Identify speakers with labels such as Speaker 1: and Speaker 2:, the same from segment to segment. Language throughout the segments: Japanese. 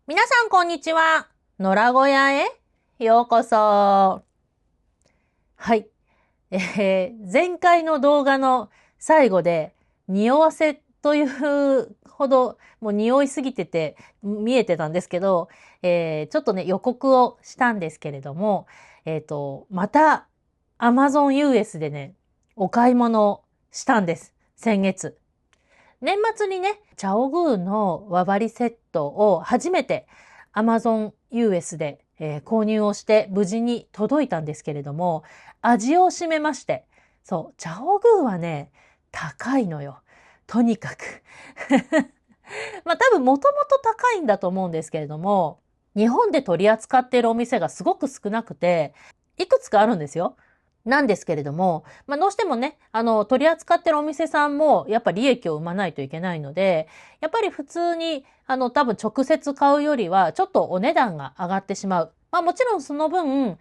Speaker 1: 皆さんこんにちは。野良小屋へようこそ。はい。前回の動画の最後で、匂わせというほど、もう匂いすぎてて見えてたんですけど、ちょっとね、予告をしたんですけれども、また Amazon US でね、お買い物をしたんです。先月。年末にね、チャオグーの和張りセットを初めて Amazon US で、購入をして無事に届いたんですけれども、味を占めまして、そう、チャオグーはね、高いのよ。とにかく。まあ多分もともと高いんだと思うんですけれども、日本で取り扱っているお店がすごく少なくて、いくつかあるんですよ。なんですけれども、まあ、どうしてもね、取り扱ってるお店さんも、やっぱ利益を生まないといけないので、やっぱり普通に、多分直接買うよりは、ちょっとお値段が上がってしまう。まあもちろんその分、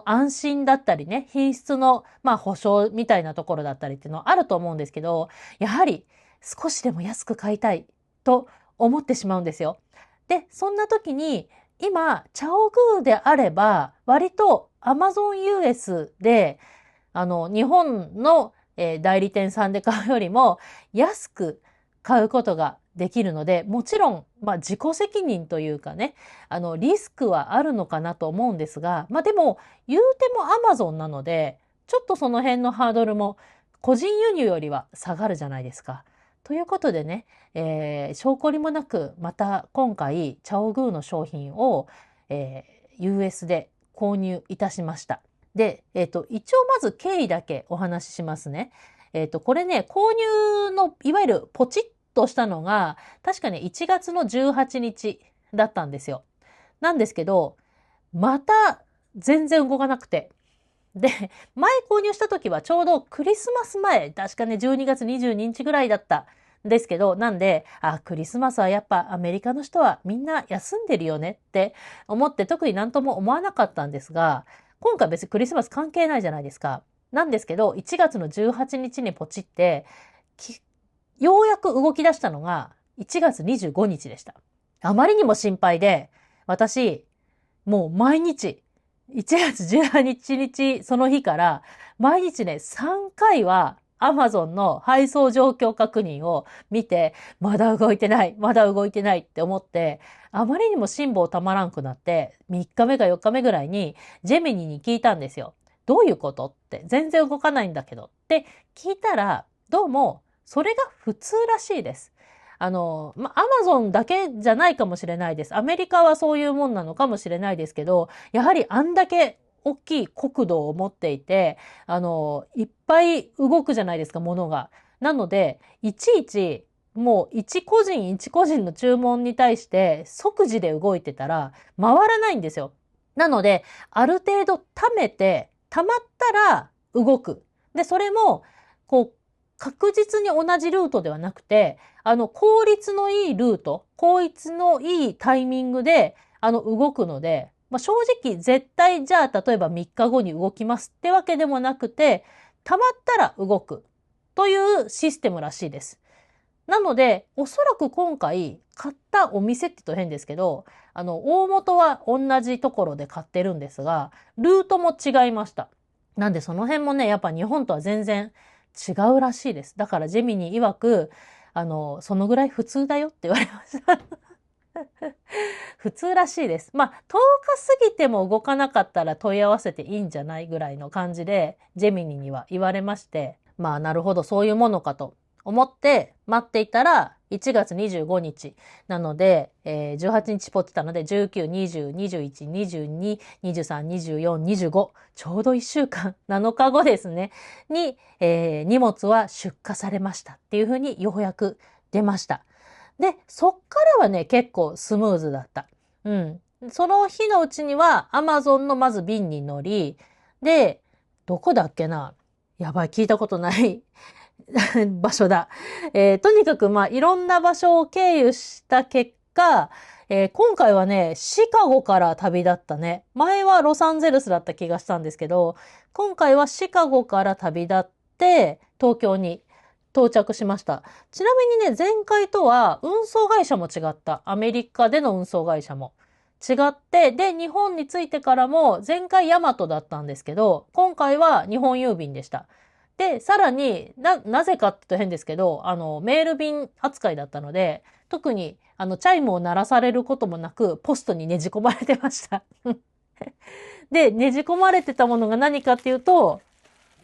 Speaker 1: 安心だったりね、品質の、まあ保証みたいなところだったりっていうのはあると思うんですけど、やはり少しでも安く買いたいと思ってしまうんですよ。で、そんな時に、今、チャオグーであれば、割と Amazon US で、日本の、代理店さんで買うよりも安く買うことができるので、もちろん、まあ自己責任というかね、リスクはあるのかなと思うんですが、まあでも、言うても Amazon なので、ちょっとその辺のハードルも個人輸入よりは下がるじゃないですか。ということでね、証拠りもなく、また今回、チャオグーの商品を、US で購入いたしました。で、一応まず経緯だけお話ししますね。これね、購入の、いわゆるポチッとしたのが、確かね、1月の18日だったんですよ。なんですけど、また全然動かなくて。で、前購入した時はちょうどクリスマス前、確かね、12月22日ぐらいだったんですけど、なんで、クリスマスはやっぱアメリカの人はみんな休んでるよねって思って特になんとも思わなかったんですが、今回別にクリスマス関係ないじゃないですか。なんですけど、1月の18日にちにポチって、ようやく動き出したのが1月25日でした。あまりにも心配で、私、もう毎日、1月18日その日から、毎日ね、3回は Amazon の配送状況確認を見て、まだ動いてない、まだ動いてないって思って、あまりにも辛抱たまらんくなって、3日目か4日目ぐらいに、ジェミニに聞いたんですよ。どういうことって、全然動かないんだけど。って聞いたら、どうも、それが普通らしいです。アマゾンだけじゃないかもしれないです。アメリカはそういうもんなのかもしれないですけど、やはりあんだけ大きい国土を持っていて、いっぱい動くじゃないですか、ものが。なので、いちいち、もう一個人一個人の注文に対して即時で動いてたら回らないんですよ。なので、ある程度貯めて、貯まったら動く。で、それも、こう、確実に同じルートではなくて、効率のいいルート、効率のいいタイミングで、動くので、まあ、正直絶対じゃあ、例えば3日後に動きますってわけでもなくて、溜まったら動くというシステムらしいです。なので、おそらく今回買ったお店って言うと変ですけど、大元は同じところで買ってるんですが、ルートも違いました。なんでその辺もね、やっぱ日本とは全然違うらしいです。だからジェミニ曰く、そのぐらい普通だよって言われました。普通らしいです。まあ、10日過ぎても動かなかったら問い合わせていいんじゃないぐらいの感じで、ジェミニには言われまして、まあ、なるほど、そういうものかと思って待っていたら、1月25日なので、18日ポチったので、19、20、21、22、23、24、25、ちょうど1週間、7日後ですね、に、荷物は出荷されましたっていうふうにようやく出ました。で、そっからはね、結構スムーズだった。うん。その日のうちには、アマゾンのまず便に乗り、で、どこだっけな、やばい、聞いたことない場所だ。とにかく、まあ、いろんな場所を経由した結果、今回はね、シカゴから旅立ったね。前はロサンゼルスだった気がしたんですけど、今回はシカゴから旅立って、東京に到着しました。ちなみにね、前回とは運送会社も違った。アメリカでの運送会社も違って、で、日本に着いてからも前回ヤマトだったんですけど、今回は日本郵便でした。で、さらになぜかって言うと変ですけど、メール便扱いだったので、特に、チャイムを鳴らされることもなく、ポストにねじ込まれてました。で、ねじ込まれてたものが何かっていうと、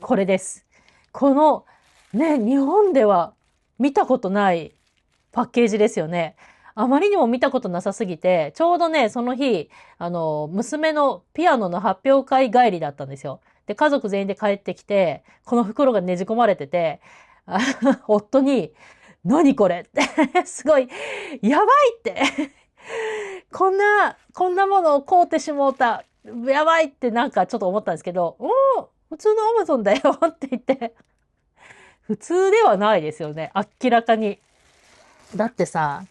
Speaker 1: これです。この、ね、日本では見たことないパッケージですよね。あまりにも見たことなさすぎて、ちょうどね、その日、娘のピアノの発表会帰りだったんですよ。で、家族全員で帰ってきて、この袋がねじ込まれてて、夫に、何これってすごい、やばいってこんなものを買うてしもうた。やばいってなんかちょっと思ったんですけど、普通のアマゾンだよって言って、普通ではないですよね。明らかに。だってさ、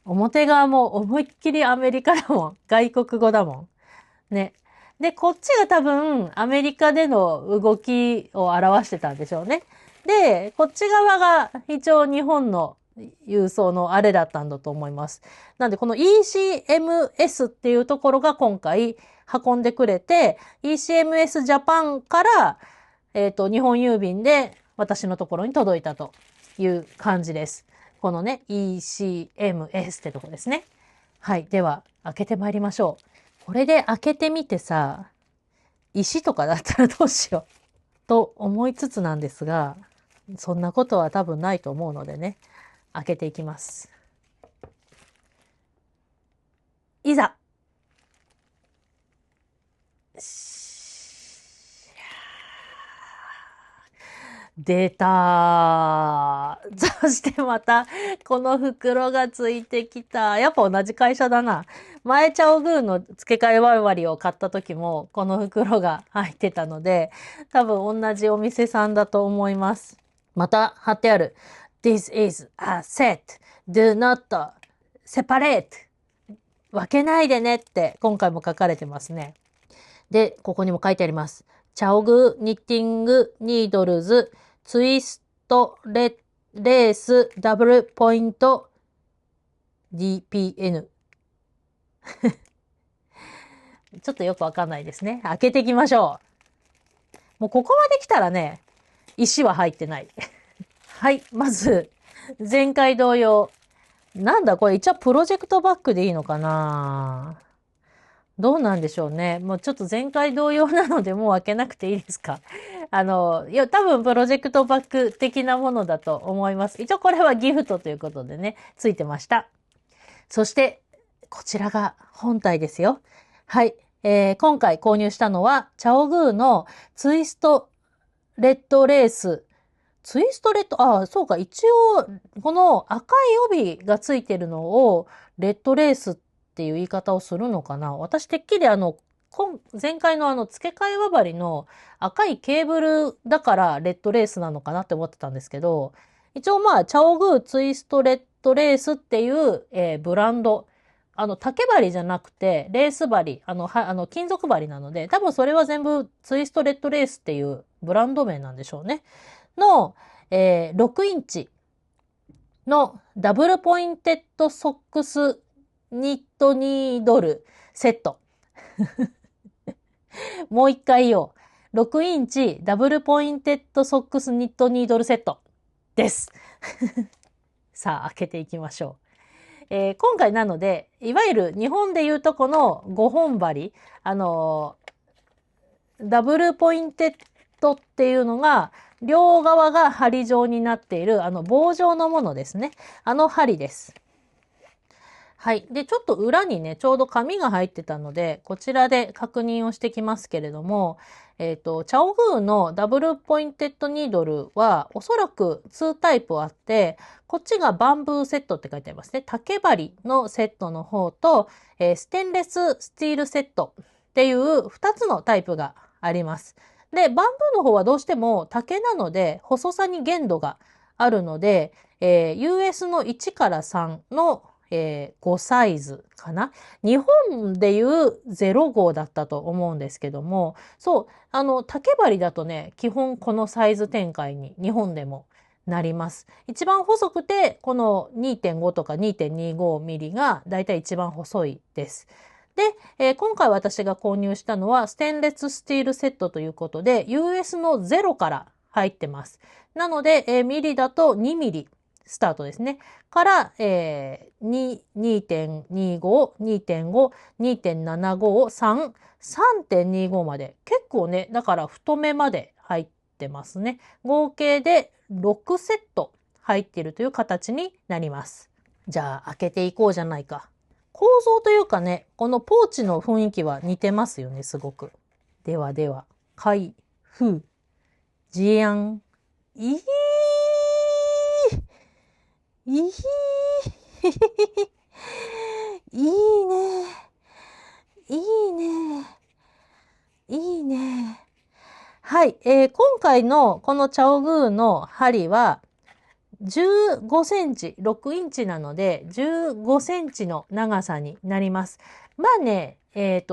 Speaker 1: 表側も思いっきりアメリカだもん。外国語だもん。ね。で、こっちが多分アメリカでの動きを表してたんでしょうね。で、こっち側が一応日本の郵送のあれだったんだと思います。なんで、この ECMS っていうところが今回運んでくれて、ECMS ジャパンから、日本郵便で私のところに届いたという感じです。このね、ECMS ってとこですね。はい。では、開けてまいりましょう。これで開けてみてさ、石とかだったらどうしようと思いつつなんですが、そんなことは多分ないと思うのでね、開けていきます。いざ出たー。そしてまた、この袋がついてきた。やっぱ同じ会社だな。前、チャオグーの付け替え割を買った時も、この袋が入ってたので、多分同じお店さんだと思います。また貼ってある。This is a set. Do not separate. 分けないでねって今回も書かれてますね。で、ここにも書いてあります。チャオグニッティングニードルズツイストレースダブルポイント DPN。ちょっとよくわかんないですね。開けていきましょう。もうここまで来たらね、石は入ってない。はい。まず、前回同様。なんだこれ一応プロジェクトバッグでいいのかなどうなんでしょうね。もうちょっと前回同様なのでもう開けなくていいですか。多分プロジェクトバッグ的なものだと思います。一応これはギフトということでね、ついてました。そして、こちらが本体ですよ。はい。今回購入したのは、チャオグーのツイストレッドレース。ツイストレッド、そうか、一応、この赤い帯がついてるのを、レッドレースっていう言い方をするのかな。私、てっきり前回の付け替え輪針の赤いケーブルだからレッドレースなのかなって思ってたんですけど、一応まあ、チャオグーツイストレッドレースっていう、ブランド。竹針じゃなくて、レース針、金属針なので、多分それは全部ツイストレッドレースっていうブランド名なんでしょうね。の、6インチのダブルポインテッドソックスニットニードルセット。もう一回言おう。6インチダブルポインテッドソックスニットニードルセットです。さあ、開けていきましょう。今回なので、いわゆる日本でいうとこの5本針、ダブルポインテッドっていうのが、両側が針状になっている、棒状のものですね。針です。はい。で、ちょっと裏にね、ちょうど紙が入ってたので、こちらで確認をしてきますけれども、チャオグーのダブルポインテッドニードルは、おそらく2タイプあって、こっちがバンブーセットって書いてありますね。竹針のセットの方と、ステンレススチールセットっていう2つのタイプがあります。で、バンブーの方はどうしても竹なので、細さに限度があるので、US の1から3の5サイズかな。日本でいう0号だったと思うんですけども、そう、竹針だとね、基本このサイズ展開に日本でもなります。一番細くて、この 2.5 とか 2.25 ミリがだいたい一番細いです。で、今回私が購入したのはステンレススチールセットということで US の0から入ってます。なので、ミリだと2ミリスタートですね。から、2.25、2.5、2.75、3、3.25まで。結構ね、だから太めまで入ってますね。合計で6セット入っているという形になります。じゃあ、開けていこうじゃないか。構造というかね、このポーチの雰囲気は似てますよね、すごく。ではでは、開封。じやん。いいいいいいね。いいね。いいね。はい。今回のこのチャオグーの針は15センチ、6インチなので15センチの長さになります。まあね、外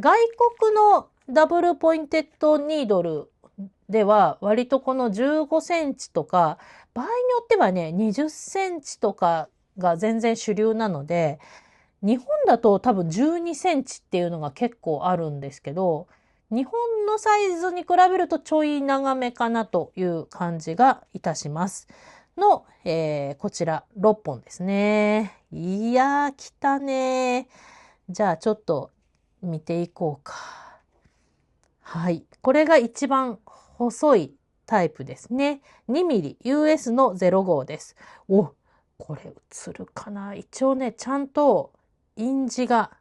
Speaker 1: 国のダブルポインテッドニードルでは割とこの15センチとか、場合によってはね、20センチとかが全然主流なので、日本だと多分12センチっていうのが結構あるんですけど、日本のサイズに比べるとちょい長めかなという感じがいたします。の、こちら6本ですね。いやー、来たねー。じゃあちょっと見ていこうか。はい。これが一番細いタイプですね。2ミリ US の05です。お、これ映るかな。一応ね、ちゃんと印字が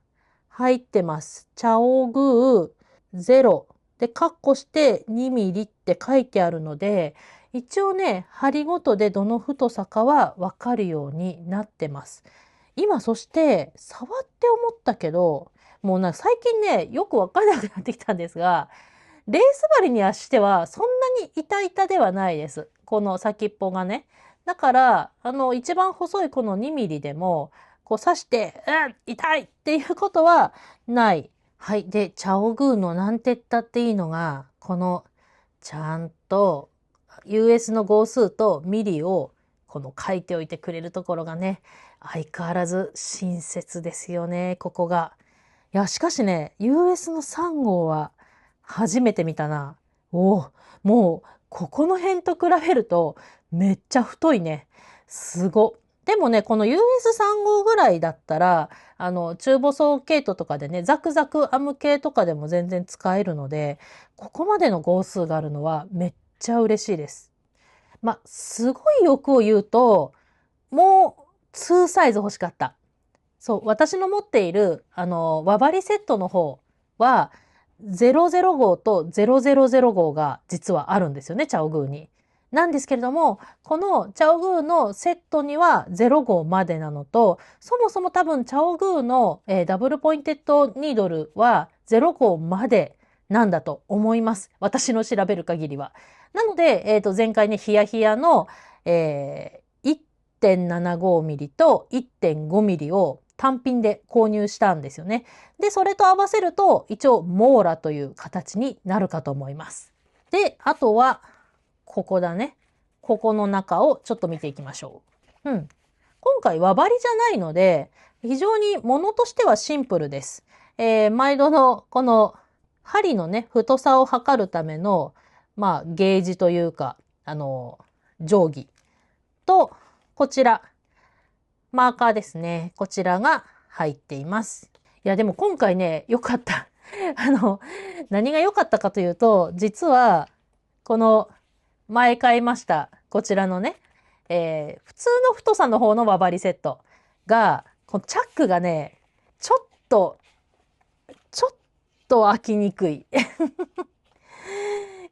Speaker 1: 入ってます。チャオグー0で、カッコして2ミリって書いてあるので、一応ね、針ごとでどの太さかはわかるようになってます。今そして触って思ったけど、もう最近ね、よくわかんなくなってきたんですが、レース針にしてはそんなに痛々ではないです。この先っぽがね。だから、一番細いこの2ミリでも、こう刺して、痛いっていうことはない。はい。で、チャオグーのなんて言ったっていいのが、この、ちゃんと US の号数とミリをこの書いておいてくれるところがね、相変わらず親切ですよね、ここが。いや、しかしね、US の3号は初めて見たな。おお、もう、ここの辺と比べるとめっちゃ太いね。すご。でもね、この US3 号ぐらいだったら、中細毛糸とかでね、ザクザク編む系とかでも全然使えるので、ここまでの号数があるのはめっちゃ嬉しいです。まあ、すごい欲を言うと、もう2サイズ欲しかった。そう、私の持っている、輪針セットの方は、005号と000号が実はあるんですよね、チャオグーに。なんですけれども、このチャオグーのセットには0号までなのと、そもそも多分チャオグーの、ダブルポインテッドニードルは0号までなんだと思います。私の調べる限りは。なので、前回ね、ヒヤヒヤの、1.75ミリと1.5ミリを単品で購入したんですよね。で、それと合わせると一応網羅という形になるかと思います。で、あとはここだね。ここの中をちょっと見ていきましょう。うん。今回輪針じゃないので、非常に物としてはシンプルです。毎度のこの針のね、太さを測るための、まあ、ゲージというか、定規と、こちら、マーカーですね。こちらが入っています。いや、でも今回ね、良かった。何が良かったかというと、実は、この、前買いました、こちらのね、普通の太さの方の輪針セットが、このチャックがね、ちょっと開きにくい。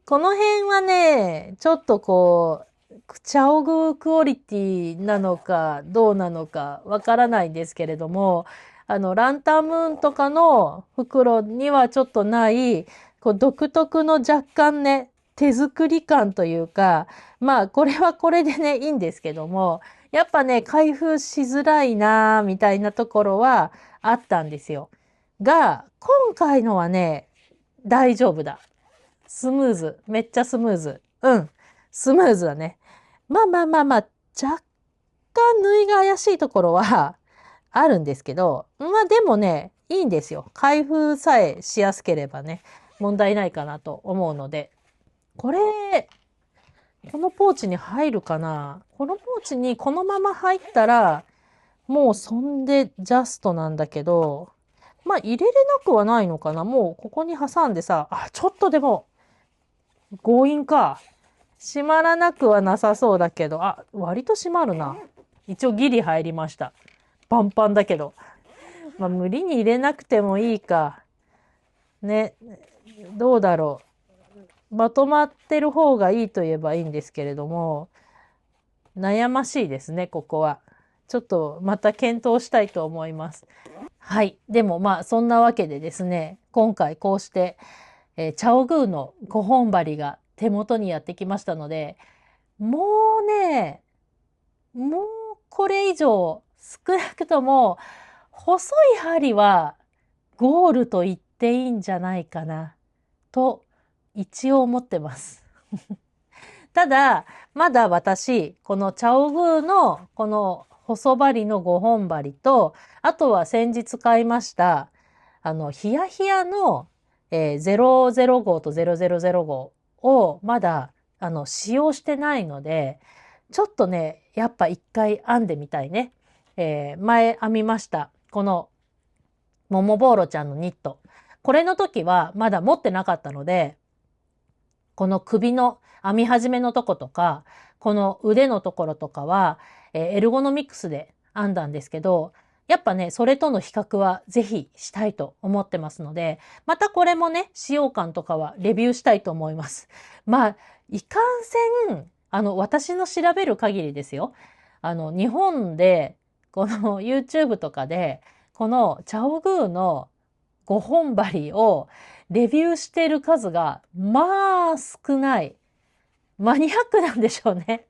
Speaker 1: この辺はね、ちょっとこう、チャオグクオリティなのかどうなのかわからないんですけれども、ランタンムーンとかの袋にはちょっとない、こう独特の若干ね、手作り感というか、まあこれはこれでね、いいんですけども、やっぱね、開封しづらいなみたいなところはあったんですよ。が、今回のはね、大丈夫だ。スムーズ。めっちゃスムーズ。うん。スムーズだね。まあまあまあまあ、若干縫いが怪しいところはあるんですけど、まあでもね、いいんですよ。開封さえしやすければね、問題ないかなと思うので。これ、このポーチに入るかな？このポーチにこのまま入ったら、もうそんでジャストなんだけど、まあ入れれなくはないのかな？もうここに挟んでさ、あ、ちょっとでも強引か。閉まらなくはなさそうだけど、あ、割と閉まるな。一応ギリ入りました。パンパンだけど。まあ無理に入れなくてもいいか。ね、どうだろう。まとまってる方がいいと言えばいいんですけれども、悩ましいですね、ここは。ちょっとまた検討したいと思います。はい。でもまあそんなわけでですね、今回こうして、チャオグーの5本針が手元にやってきましたので、もうね、もうこれ以上少なくとも細い針はゴールと言っていいんじゃないかなと一応思ってます。ただ、まだ私、このチャオグーのこの細針の5本針と、あとは先日買いました、ヒヤヒヤの、005と0005をまだ、使用してないので、ちょっとね、やっぱ一回編んでみたいね。前編みました。この、モモボーロちゃんのニット。これの時はまだ持ってなかったので、この首の編み始めのとことか、この腕のところとかは、エルゴノミクスで編んだんですけど、やっぱね、それとの比較はぜひしたいと思ってますので、またこれもね、使用感とかはレビューしたいと思います。まあ、いかんせん、私の調べる限りですよ。日本で、この YouTube とかで、このチャオグーの5本針をレビューしている数が、まあ少ない。マニアックなんでしょうね。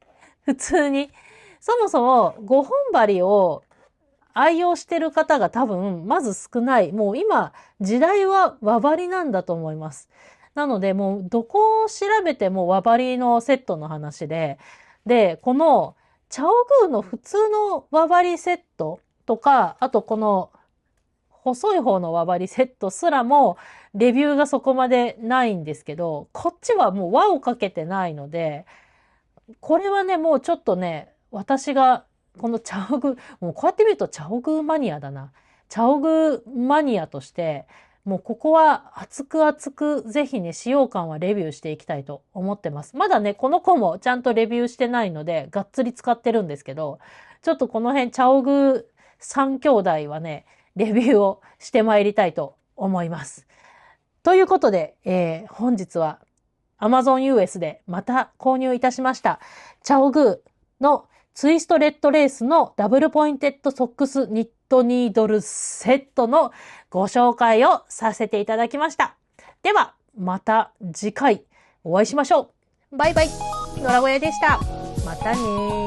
Speaker 1: 普通に。そもそも5本針を愛用してる方が多分まず少ない。もう今時代は輪針なんだと思います。なのでもうどこを調べても輪針のセットの話で、で、このチャオグーの普通の輪針セットとか、あとこの細い方の輪針セットすらもレビューがそこまでないんですけど、こっちはもう輪をかけてないので、これはね、もうちょっとね、私がこのチャオグー、もうこうやって見るとチャオグーマニアだな。チャオグーマニアとして、もうここは熱く熱くぜひね、使用感はレビューしていきたいと思ってます。まだね、この子もちゃんとレビューしてないので、がっつり使ってるんですけど、ちょっとこの辺、チャオグー3兄弟はね、レビューをしてまいりたいと思います。ということで、本日は Amazon US でまた購入いたしました。チャオグーのツイストレッドレースのダブルポインテッドソックスニットニードルセットのご紹介をさせていただきました。では、また次回お会いしましょう。バイバイ。野良小屋でした。またねー。